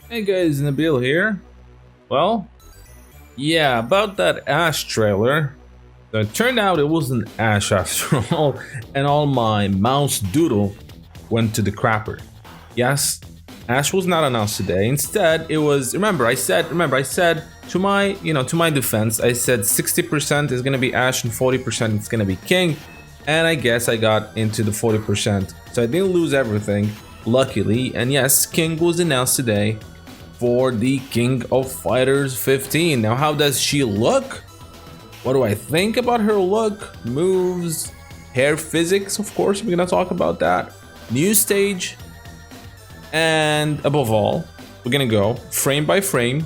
Hey guys, Nabil here. Well, yeah, about that Ash trailer. So it turned out it wasn't Ash after all, and all my mouse doodle went to the crapper. Yes, Ash was not announced today. Instead, it was. Remember, I said to my defense, I said 60% is gonna be Ash and 40% is gonna be King, and I guess I got into the 40%, so I didn't lose everything, luckily. And yes, King was announced today for the King of Fighters 15. Now, how does she look? What do I think about her look? Moves, hair physics, of course, we're gonna talk about that. New stage, and above all, we're gonna go frame by frame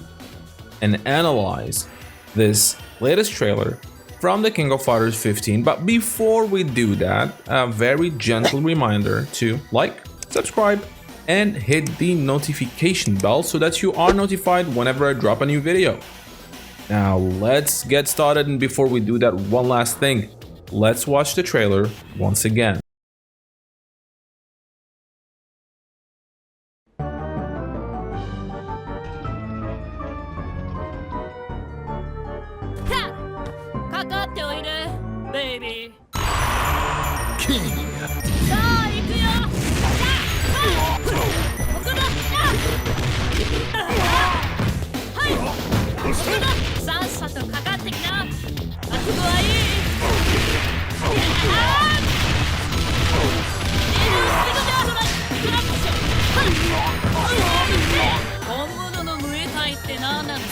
and analyze this latest trailer from the King of Fighters 15. But before we do that, a very gentle reminder to like, subscribe, and hit the notification bell so that you are notified whenever I drop a new video. Now let's get started, and before we do that, one last thing. Let's watch the trailer once again. Baby. King. さあ行くよ。ここだ。はい。ここだ。さっさとかかってきな。覚悟はいい。本物のムエタイって何なのさ。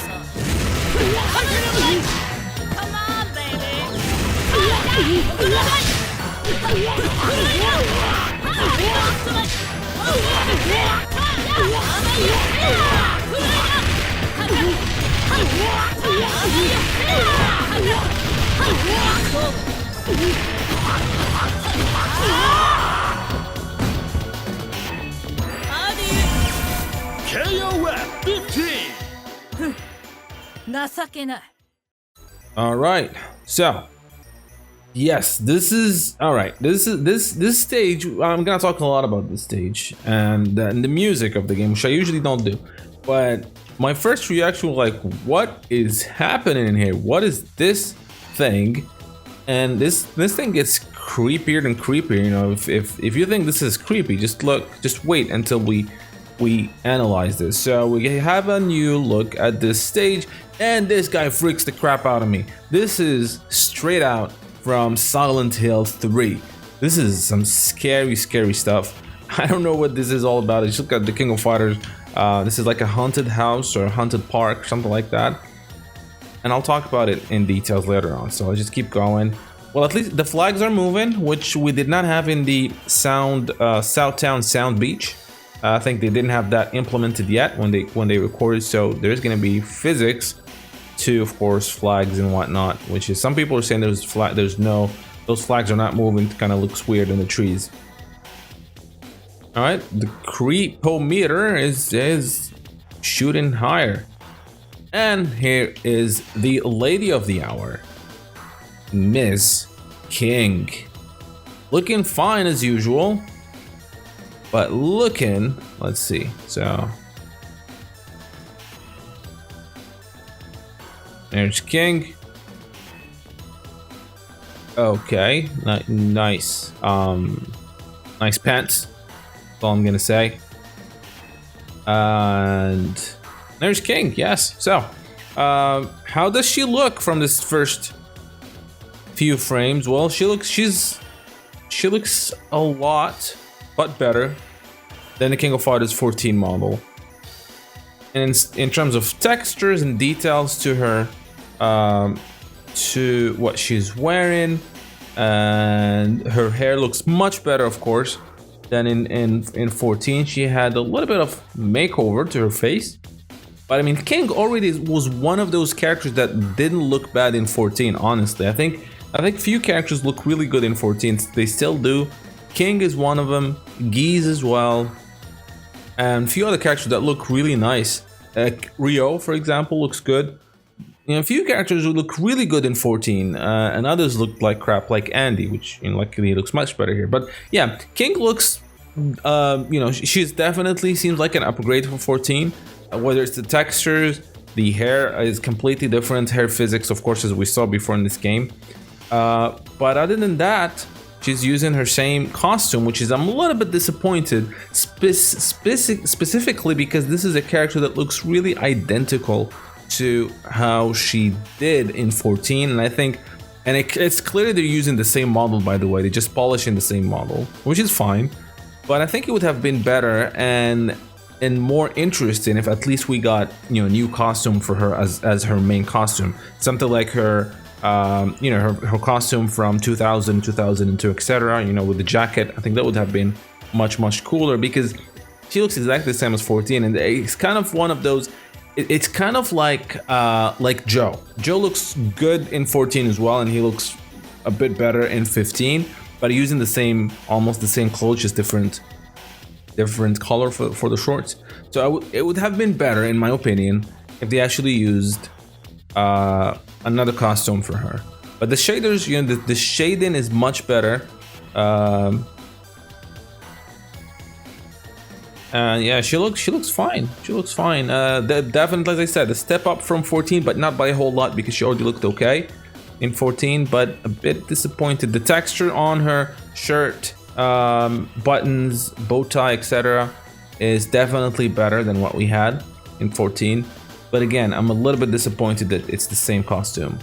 Come on, baby. ここだ。KOFXV. 情けない。 All right, so yes, this is all right. This stage. I'm gonna talk a lot about this stage and the music of the game, which I usually don't do. But my first reaction was like, "What is happening in here? What is this thing?" And this thing gets creepier and creepier. You know, if you think this is creepy, just wait until we analyze this. So we have a new look at this stage, and this guy freaks the crap out of me. This is straight out from Silent Hill 3. This is some scary stuff. I don't know what this is all about. Just look at the King of Fighters. This is like a haunted house or a haunted park, something like that. And I'll talk about it in details later on. So I'll just keep going. Well, at least the flags are moving, which we did not have in the Southtown Sound Beach. I think they didn't have that implemented yet when they recorded. So there's gonna be physics to, of course, flags and whatnot, which is, some people are saying those flags are not moving. It kind of looks weird in the trees. All right, the creepometer is shooting higher, and here is the lady of the hour, Miss King, looking fine as usual, but looking, let's see, so there's King. Okay, nice, nice pants. That's all I'm gonna say. And there's King. Yes. So, how does she look from this first few frames? Well, she looks a lot, but better than the King of Fighters 14 model. And in terms of textures and details to her, to what she's wearing, and her hair looks much better, of course, than in 14. She had a little bit of makeover to her face, but I mean, King already was one of those characters that didn't look bad in 14. Honestly, I think few characters look really good in 14. They still do. King is one of them. Geese as well, and a few other characters that look really nice. Rio, for example, looks good. You know, a few characters who look really good in 14, and others look like crap, like Andy, which, you know, luckily looks much better here. But yeah, King looks, you know, she's definitely seems like an upgrade for 14. whether it's the textures, the hair is completely different. Hair physics, of course, as we saw before in this game. But other than that, she's using her same costume, which is I'm a little bit disappointed, specifically because this is a character that looks really identical to how she did in 14, and I think, and it's clear they're using the same model, by the way. They're just polishing the same model, which is fine. But I think it would have been better and more interesting if at least we got, you know, new costume for her as her main costume, something like her you know, her costume from 2000, 2002, etc., you know, with the jacket. I think that would have been much cooler, because she looks exactly the same as 14, and it's kind of one of those, it's kind of like Joe looks good in 14 as well, and he looks a bit better in 15, but using the same, almost the same clothes, just different color for the shorts. So it would have been better, in my opinion, if they actually used another costume for her. But the shaders, you know, the shading is much better. And yeah, she looks fine. She looks fine. Definitely, as I said, a step up from 14, but not by a whole lot, because she already looked okay in 14. But a bit disappointed. The texture on her shirt, buttons, bow tie, etc., is definitely better than what we had in 14. But again, I'm a little bit disappointed that it's the same costume.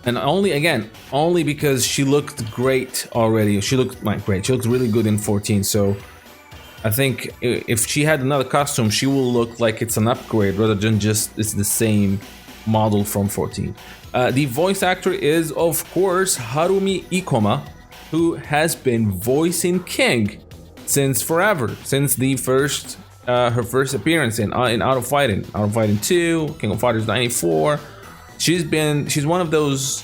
And only because she looked great already. She looked like great. She looked really good in 14. So I think if she had another costume, she will look like it's an upgrade rather than just it's the same model from 14. The voice actor is, of course, Harumi Ikoma, who has been voicing King since forever, since the first her first appearance in Art of Fighting 2, King of Fighters 94. She's one of those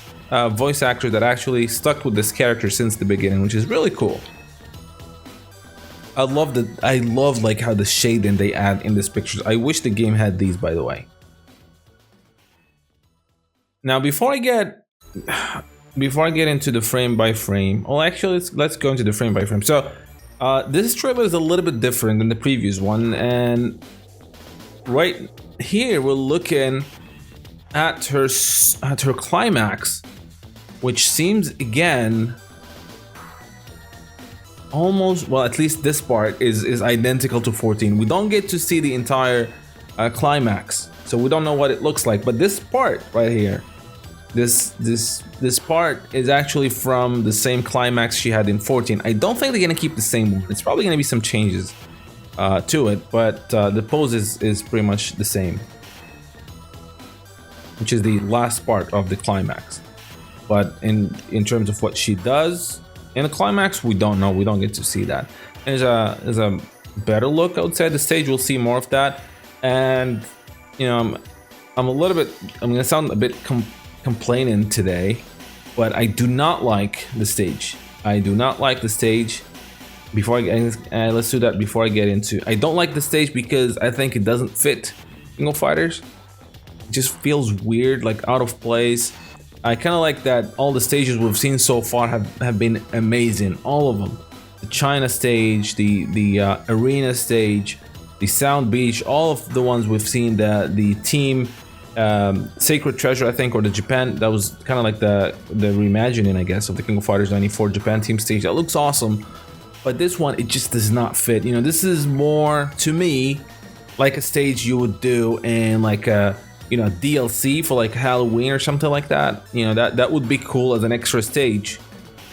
voice actors that actually stuck with this character since the beginning, which is really cool. I love like how the shading they add in these pictures. I wish the game had these, by the way. Now, before I get into the frame by frame, well, actually, let's go into the frame by frame. So, this trailer is a little bit different than the previous one, and right here we're looking at her climax, which seems again almost, well, at least this part is identical to 14. We don't get to see the entire climax, so we don't know what it looks like. But this part right here, this part is actually from the same climax she had in 14. I don't think they're gonna keep the same one. It's probably gonna be some changes to it, but the pose is pretty much the same, which is the last part of the climax. But in terms of what she does in the climax, we don't know. We don't get to see that. There's a better look outside the stage. We'll see more of that. And you know, I'm gonna sound a bit complaining today, but I do not like the stage. I do not like the stage. Let's do that before I get into. I don't like the stage because I think it doesn't fit King of Fighters. It just feels weird, like out of place. I kind of like that all the stages we've seen so far have been amazing. All of them. The China stage, the arena stage, the Sound Beach, all of the ones we've seen, the team Sacred Treasure, I think, or the Japan, that was kind of like the reimagining, I guess, of the King of Fighters 94 Japan team stage. That looks awesome. But this one, it just does not fit. You know, this is more, to me, like a stage you would do in like a, you know, DLC for like Halloween or something like that. You know, that would be cool as an extra stage.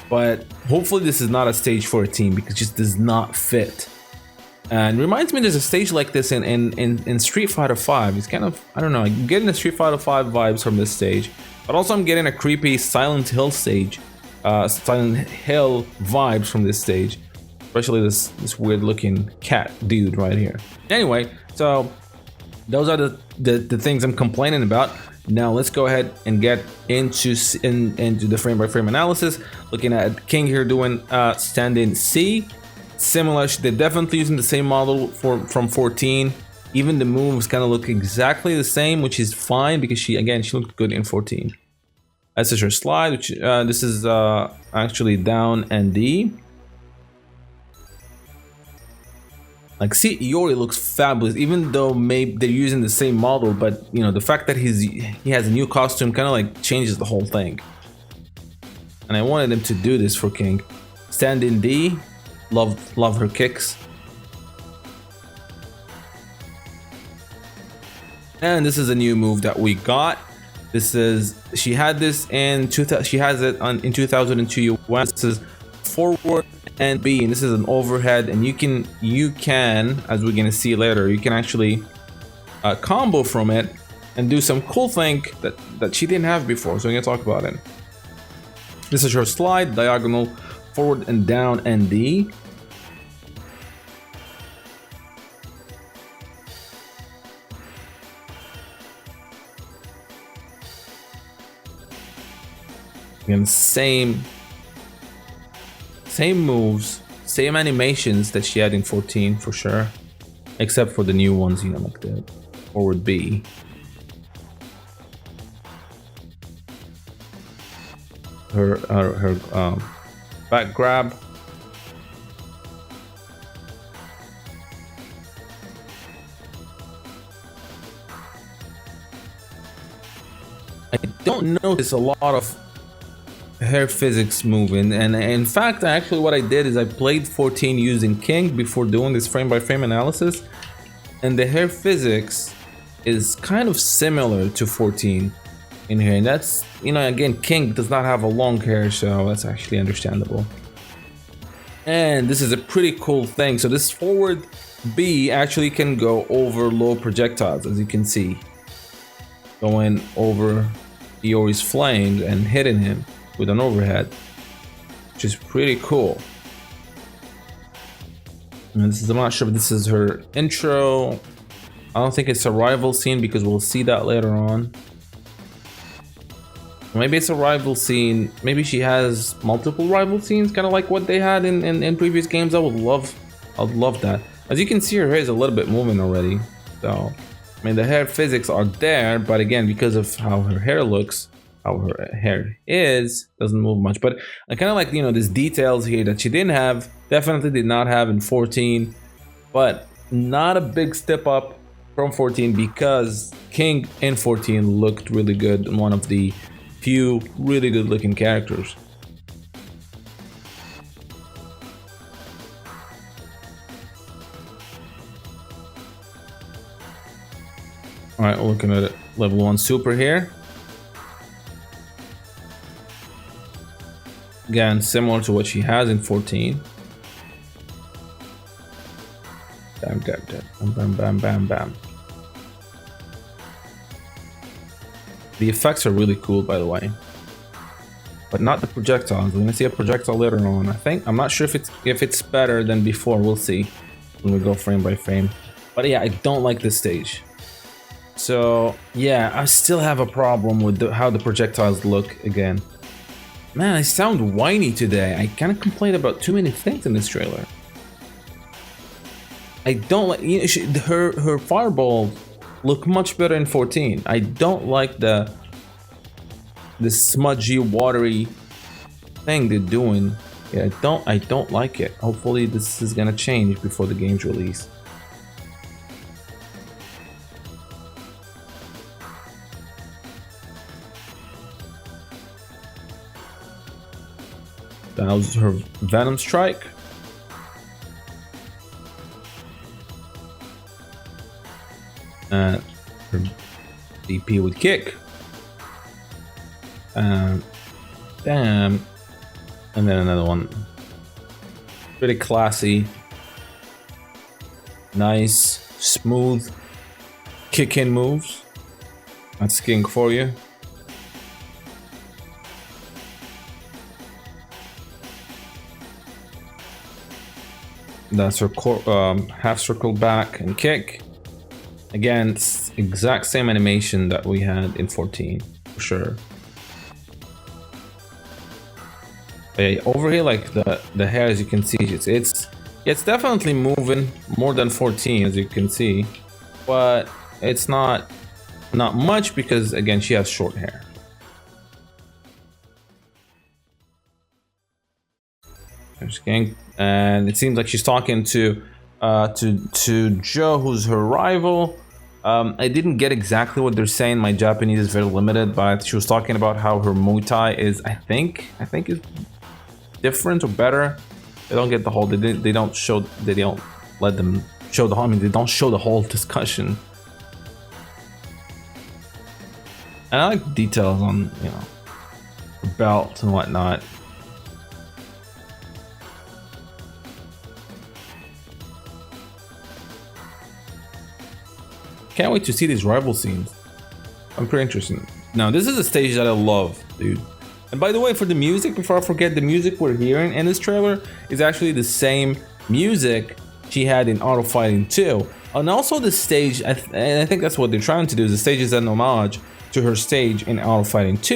But hopefully this is not a stage for a team, because it just does not fit. And reminds me, there's a stage like this in Street Fighter 5. It's kind of, I don't know, I'm getting the Street Fighter 5 vibes from this stage, but also I'm getting a creepy Silent Hill stage, Silent Hill vibes from this stage, especially this weird looking cat dude right here. Anyway, so those are the things I'm complaining about. Now let's go ahead and get into the frame by frame analysis. Looking at King here doing stand-in C. Similar, they're definitely using the same model from 14. Even the moves kind of look exactly the same, which is fine because she looked good in 14. This is her slide, which this is actually down and D. Like, see, Iori looks fabulous, even though maybe they're using the same model, but you know, the fact that he has a new costume kind of like changes the whole thing. And I wanted him to do this for King. Stand in D, love her kicks. And this is a new move that we got. This is, she had this in 2000, she has it in 2002 US. This is forward and B, and this is an overhead, and you can as we're gonna see later, you can actually combo from it and do some cool thing that she didn't have before. So we're gonna talk about it. This is her slide, diagonal, forward and down and D. Again, same moves, same animations that she had in 14 for sure, except for the new ones, you know, like the forward B. Her back grab. I don't notice a lot of hair physics moving, and in fact, actually what I did is I played 14 using King before doing this frame by frame analysis, and the hair physics is kind of similar to 14 in here, and that's, you know, again, King does not have a long hair, so that's actually understandable. And this is a pretty cool thing. So this forward B actually can go over low projectiles, as you can see, going over Iori's flames and hitting him with an overhead, which is pretty cool. And this is, I'm not sure if this is her intro. I don't think it's a rival scene because we'll see that later on. Maybe it's a rival scene. Maybe she has multiple rival scenes, kind of like what they had in previous games. I'd love that. As you can see, her hair is a little bit moving already. So, I mean, the hair physics are there, but again, because of how her hair looks, how her hair is, doesn't move much. But I kind of like, you know, these details here that she didn't have, definitely did not have in 14, but not a big step up from 14 because King in 14 looked really good and one of the few really good looking characters. All right, looking at it, level 1 super here. Again, similar to what she has in 14. Bam, bam, bam, bam, bam, bam, bam. The effects are really cool, by the way, but not the projectiles. We're gonna see a projectile later on. I'm not sure if it's better than before. We'll see when we go frame by frame. But yeah, I don't like this stage. So yeah, I still have a problem with how the projectiles look again. Man, I sound whiny today. I kind of complain about too many things in this trailer. I don't like, you know, her fireballs look much better in 14. I don't like the smudgy, watery thing they're doing. Yeah, I don't like it. Hopefully this is gonna change before the game's release. That was her Venom Strike. Her DP with kick. Bam. And then another one. Pretty classy. Nice, smooth kick-in moves. That's King for you. That's her half circle back and kick. Again, it's exact same animation that we had in 14, for sure. But yeah, over here, like the hair, as you can see, it's definitely moving more than 14, as you can see, but it's not much because again she has short hair. There's King, and it seems like she's talking to to Joe, who's her rival. I didn't get exactly what they're saying. My Japanese is very limited, but she was talking about how her Muay Thai is, I think is different or better. They don't get the whole. They don't show. They don't let them show the whole. I mean, they don't show the whole discussion. And I like details on, you know, the belt and whatnot. Can't wait to see these rival scenes. I'm pretty interested. Now, this is a stage that I love, dude. And by the way, for the music, before I forget, the music we're hearing in this trailer is actually the same music she had in Auto Fighting 2. And also the stage, and I think that's what they're trying to do, is the stage is an homage to her stage in Auto Fighting 2.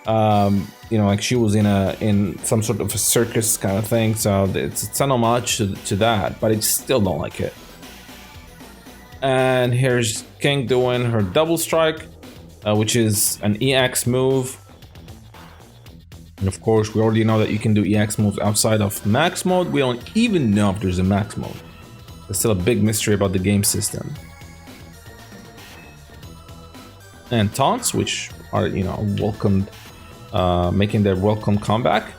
You know, like she was in some sort of a circus kind of thing, so it's an homage to that, but I still don't like it. And here's King doing her double strike, which is an EX move. And of course, we already know that you can do EX moves outside of max mode. We don't even know if there's a max mode. There's still a big mystery about the game system. And taunts, which are, you know, welcomed, making their welcome comeback.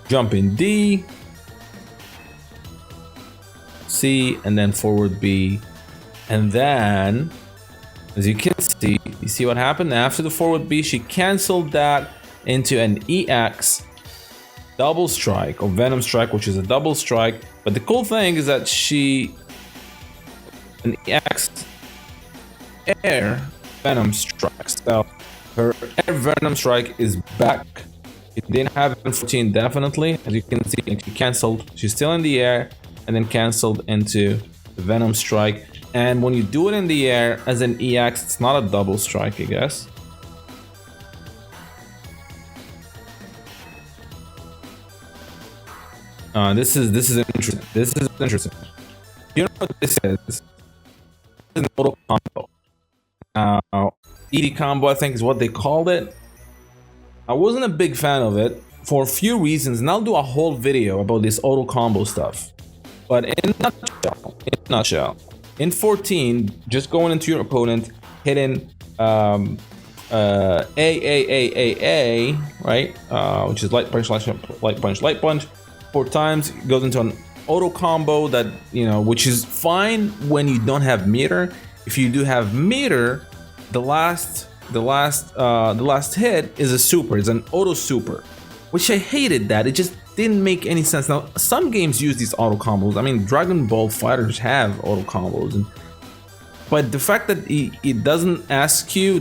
Jump in D, C, and then forward B. And then, as you can see, you see what happened after the forward B, she canceled that into an EX double strike, or Venom strike, which is a double strike. But the cool thing is that an EX air Venom strike. So her air Venom strike is back. It didn't have it in 14 definitely. As you can see, she canceled. She's still in the air and then canceled into the Venom strike. And when you do it in the air as an EX, it's not a double strike, I guess. This is interesting. This is interesting. You know what this is? This is an auto combo. ED combo, I think, is what they called it. I wasn't a big fan of it for a few reasons, and I'll do a whole video about this auto combo stuff. But in a nutshell, in 14, just going into your opponent, hitting A, right? Which is light punch, light punch, light punch, 4 times. It goes into an auto combo that, you know, which is fine when you don't have meter. If you do have meter, the last hit is a super. It's an auto super, which I hated that. It just didn't make any sense. Now, some games use these auto combos. I mean, Dragon Ball Fighters have auto combos, but the fact that it doesn't ask you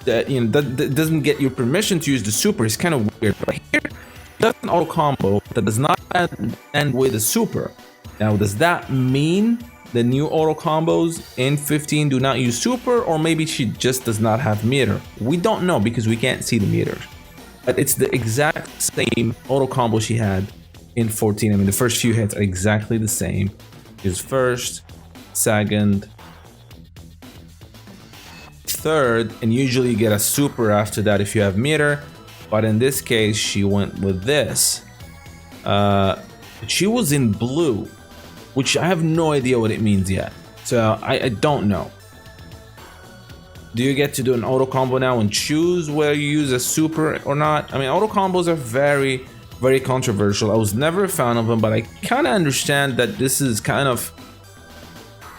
that you know that doesn't get your permission to use the super is kind of weird. But here, it does an auto combo that does not end with a super. Now, does that mean the new auto combos in 15 do not use super, or maybe she just does not have meter? We don't know because we can't see the meter. But it's the exact same auto combo she had in 14. I mean, the first few hits are exactly the same. Is first, second, third, and usually you get a super after that if you have meter. But in this case, she went with this. She was in blue, which I have no idea what it means yet. So I don't know. Do you get to do an auto combo now and choose whether you use a super or not? I mean, auto combos are very, very controversial. I was never a fan of them, but I kind of understand that this is kind of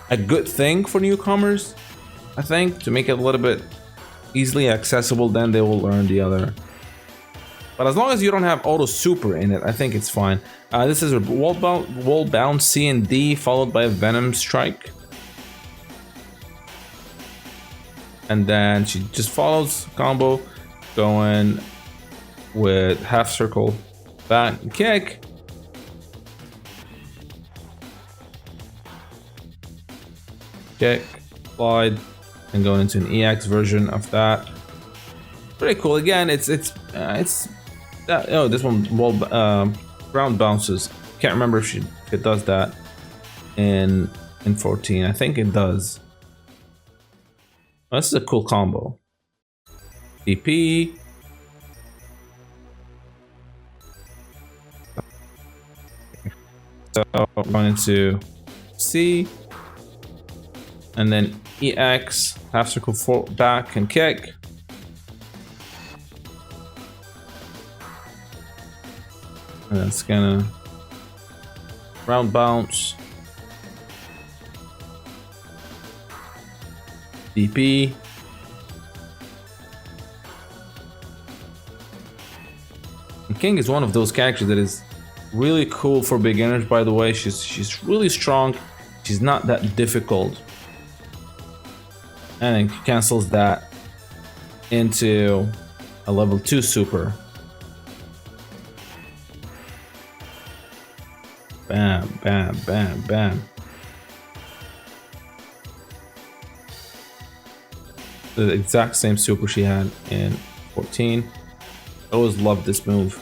a good thing for newcomers, I think, to make it a little bit easily accessible. Then they will learn the other. But as long as you don't have auto super in it, I think it's fine. This is a wall bound C and D followed by a Venom strike. And then she just follows combo, going with half circle, back kick. Kick, slide, and going into an EX version of that. Pretty cool. Again, it's oh, this one wall ground bounces. Can't remember if it does that in 14. I think it does. Oh, this is a cool combo. DP, So going into C, and then EX, half circle forward, back and kick. And that's gonna round bounce. DP. And King is one of those characters that is really cool for beginners, by the way. She's really strong. She's not that difficult. And it cancels that into a level 2 super. Bam, bam, bam, bam. The exact same super she had in 14. I always loved this move.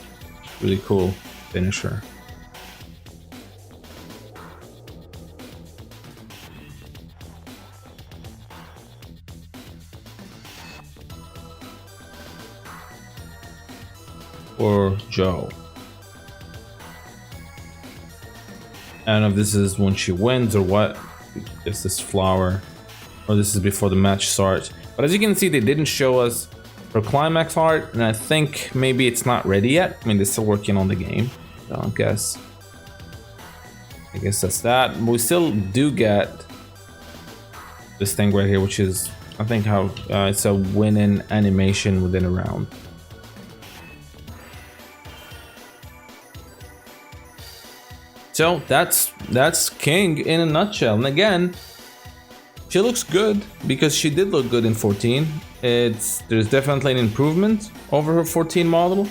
Really cool finisher. Or Joe. I don't know if this is when she wins or what. It's this flower, or this is before the match starts. But as you can see, they didn't show us her climax art, and I think maybe it's not ready yet. I mean, they're still working on the game. So I guess that's that. But we still do get this thing right here, which is, I think, how it's a winning animation within a round. So that's King in a nutshell. And again, she looks good because she did look good in 14. There's definitely an improvement over her 14 model,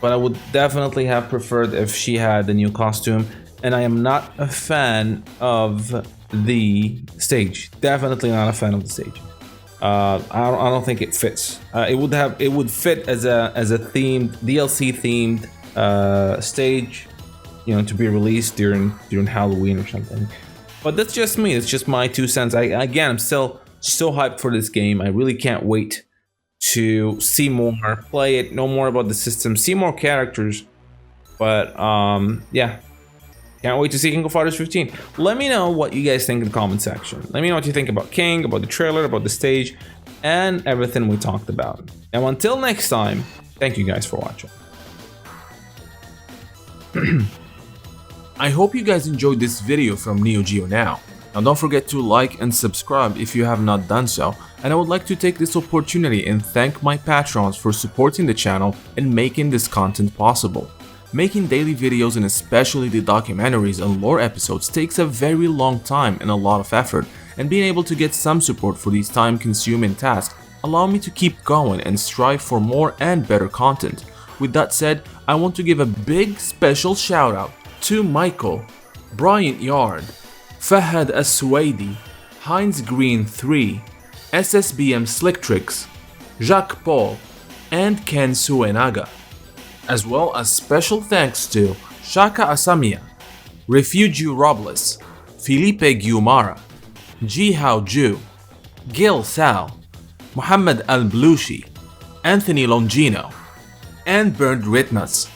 but I would definitely have preferred if she had the new costume. And I am not a fan of the stage. Definitely not a fan of the stage. I don't think it fits. It would fit as a themed DLC themed stage, you know, to be released during Halloween or something. But that's just me. It's just my 2 cents. I'm still so hyped for this game. I really can't wait to see more, play it, know more about the system, see more characters. But yeah, can't wait to see King of Fighters 15. Let me know what you guys think in the comment section. Let me know what you think about King, about the trailer, about the stage, and everything we talked about. And until next time, thank you guys for watching. I hope you guys enjoyed this video from Neo Geo Now. Now don't forget to like and subscribe if you have not done so, and I would like to take this opportunity and thank my patrons for supporting the channel and making this content possible. Making daily videos and especially the documentaries and lore episodes takes a very long time and a lot of effort, and being able to get some support for these time-consuming tasks allow me to keep going and strive for more and better content. With that said, I want to give a big special shout out to Michael, Bryant Yard, Fahad As-Suwaidi, Heinz Green 3, SSBM Slick Tricks, Jacques Paul, and Ken Suenaga. As well as special thanks to Shaka Asamiya, Refugio Robles, Felipe Guimara, Jihao Ju, Gil Sal, Muhammad Al-Blushi, Anthony Longino, and Bernd Ritnas.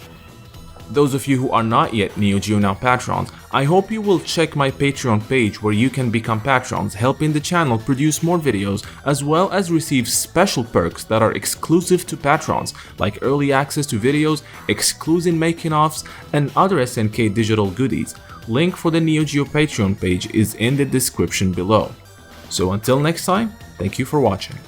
Those of you who are not yet Neo Geo Now patrons, I hope you will check my Patreon page where you can become patrons, helping the channel produce more videos as well as receive special perks that are exclusive to patrons, like early access to videos, exclusive making-offs, and other SNK digital goodies. Link for the Neo Geo Patreon page is in the description below. So until next time, thank you for watching.